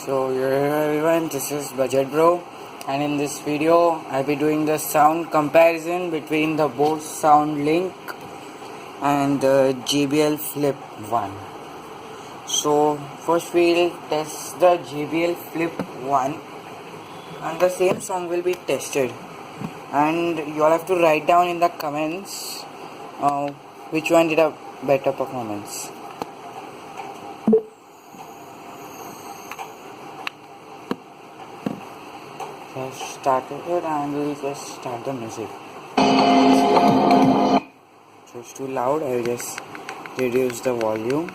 So hello everyone, this is Budget Bro, and in this video I'll be doing the sound comparison between the Bose SOUNDLINK and the JBL Flip 1. So first we'll test the JBL Flip 1 and the same song will be tested, and you all have to write down in the comments which one did a better performance. Just started it and we'll just start the music. So it's too loud, I'll just reduce the volume.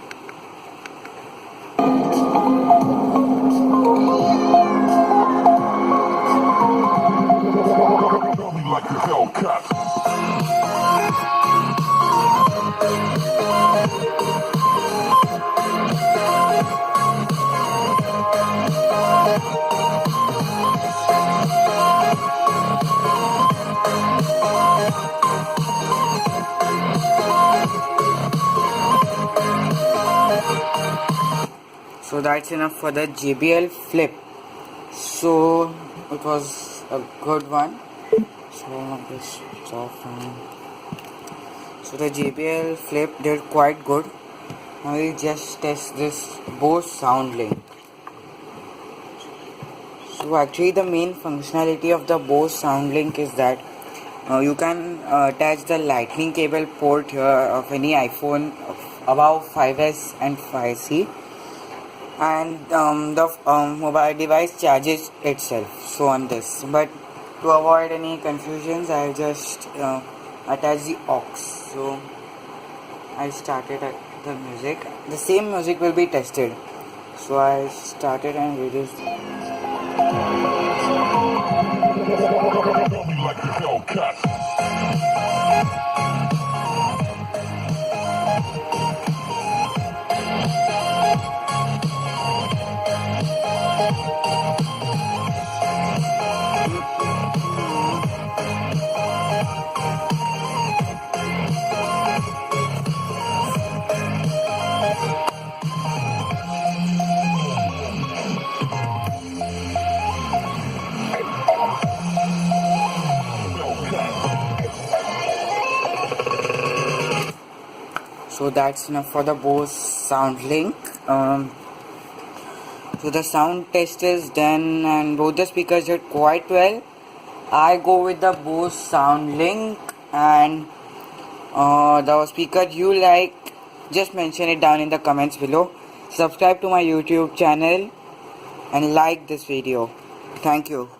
So that's enough for the JBL Flip. So it was a good one. So this off. So the JBL Flip did quite good. Now we'll just test this Bose SOUNDLINK. So actually the main functionality of the Bose SOUNDLINK is that you can attach the lightning cable port here of any iPhone above 5S and 5C, and the mobile device charges itself. So on this, but to avoid any confusions, I'll just attach the aux. So I started at the music. The same music will be tested. So I started and reduced. So that's enough for the Bose SOUNDLINK. So the sound test is done and both the speakers did quite well. I go with the Bose SOUNDLINK, and the speaker you like, just mention it down in the comments below. Subscribe to my YouTube channel and like this video. Thank you.